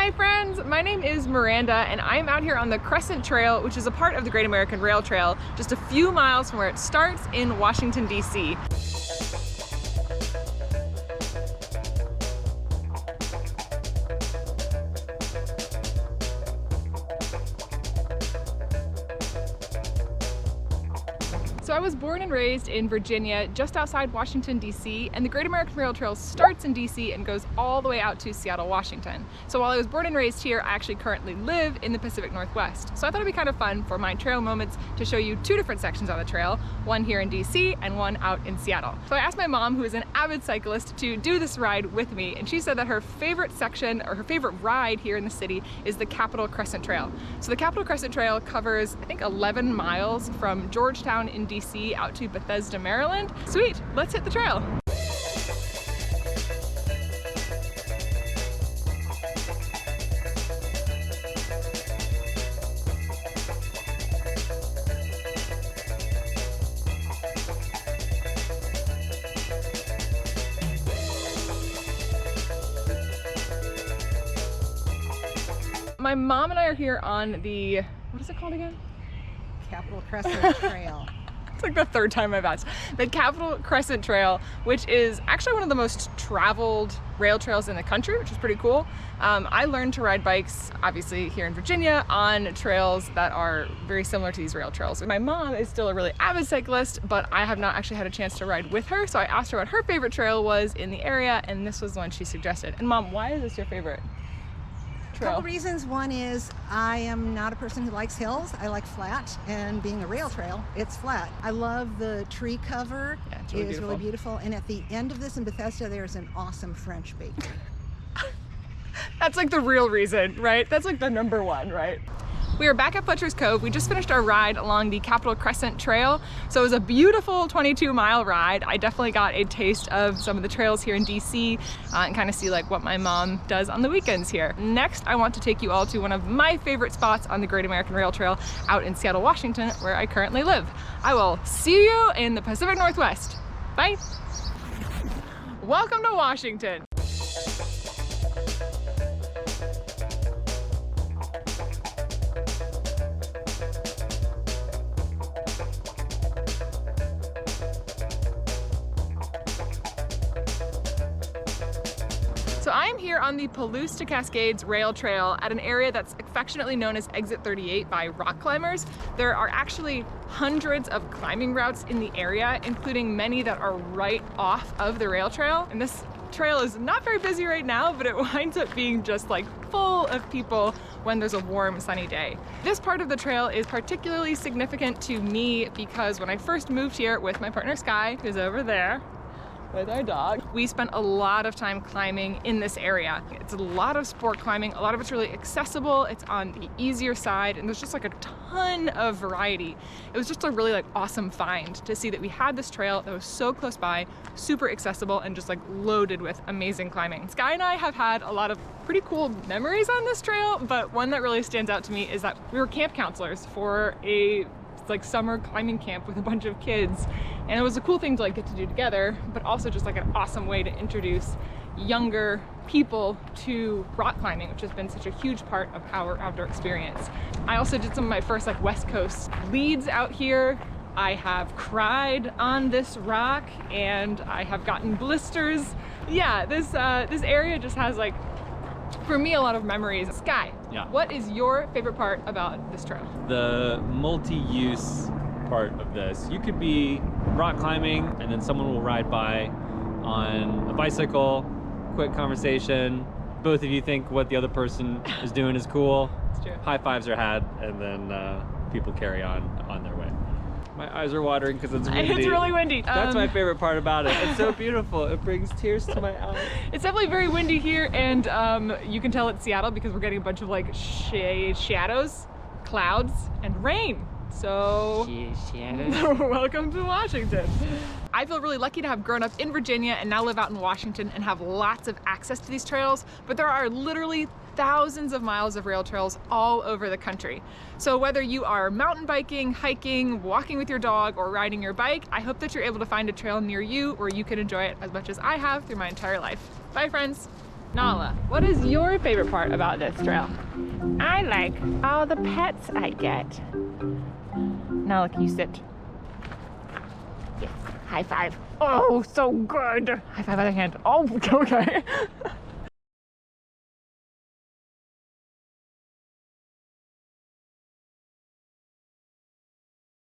Hi friends, my name is Miranda and I'm out here on the Crescent Trail, which is a part of the Great American Rail Trail, just a few miles from where it starts in Washington, D.C. So I was born and raised in Virginia, just outside Washington, D.C., and the Great American Rail Trail starts in D.C. and goes all the way out to Seattle, Washington. So while I was born and raised here, I actually currently live in the Pacific Northwest. So I thought it'd be kind of fun for my trail moments to show you two different sections on the trail, one here in D.C. and one out in Seattle. So I asked my mom, who is an avid cyclist, to do this ride with me, and she said that her favorite section, or her favorite ride here in the city, is the Capitol Crescent Trail. So the Capitol Crescent Trail covers, I think, 11 miles from Georgetown in DC out to Bethesda, Maryland. Sweet, let's hit the trail. My mom and I are here on the, what is it called again? Capitol Crescent Trail. It's like the third time I've asked. The Capitol Crescent Trail, which is actually one of the most traveled rail trails in the country, which is pretty cool. I learned to ride bikes, obviously here in Virginia, on trails that are very similar to these rail trails. My mom is still a really avid cyclist, but I have not actually had a chance to ride with her, so I asked her what her favorite trail was in the area, and this was the one she suggested. And Mom, why is this your favorite trail? A couple reasons. One is I am not a person who likes hills. I like flat, and being a rail trail, it's flat. I love the tree cover. Yeah, it's it is really beautiful. And at the end of this in Bethesda, there's an awesome French bakery. That's like the real reason, right? That's like the number one, right? We are back at Fletcher's Cove. We just finished our ride along the Capitol Crescent Trail. So it was a beautiful 22-mile ride. I definitely got a taste of some of the trails here in DC and kind of see like what my mom does on the weekends here. Next, I want to take you all to one of my favorite spots on the Great American Rail Trail out in Seattle, Washington, where I currently live. I will see you in the Pacific Northwest. Bye. Welcome to Washington. So I'm here on the Palouse to Cascades rail trail at an area that's affectionately known as Exit 38 by rock climbers. There are actually hundreds of climbing routes in the area, including many that are right off of the rail trail. And this trail is not very busy right now, but it winds up being just like full of people when there's a warm, sunny day. This part of the trail is particularly significant to me because when I first moved here with my partner Sky, who's over there, with our dog, we spent a lot of time climbing in this area. It's a lot of sport climbing, a lot of it's really accessible, it's on the easier side, and there's just like a ton of variety. It was just a really like awesome find to see that we had this trail that was so close by, super accessible, and just like loaded with amazing climbing. Sky and I have had a lot of pretty cool memories on this trail, but one that really stands out to me is that we were camp counselors for a like summer climbing camp with a bunch of kids, and it was a cool thing to like get to do together, but also just like an awesome way to introduce younger people to rock climbing, which has been such a huge part of our outdoor experience. I also did some of my first like West Coast leads out here. I have cried on this rock and I have gotten blisters. Yeah, this area just has like, for me, a lot of memories. Sky, yeah. What is your favorite part about this trail? The multi-use part of this. You could be rock climbing and then someone will ride by on a bicycle, quick conversation. Both of you think what the other person is doing is cool. It's true. High fives are had, and then people carry on their way. My eyes are watering because it's windy. It's really windy. That's my favorite part about it. It's so beautiful. It brings tears to my eyes. It's definitely very windy here, and you can tell it's Seattle because we're getting a bunch of like shadows, clouds, and rain. So, welcome to Washington. I feel really lucky to have grown up in Virginia and now live out in Washington and have lots of access to these trails, but there are literally thousands of miles of rail trails all over the country. So whether you are mountain biking, hiking, walking with your dog, or riding your bike, I hope that you're able to find a trail near you where you can enjoy it as much as I have through my entire life. Bye, friends. Nala, what is your favorite part about this trail? I like all the pets I get. Nala, can you sit? Yes. High five. Oh, so good. High five other hand. Oh, okay.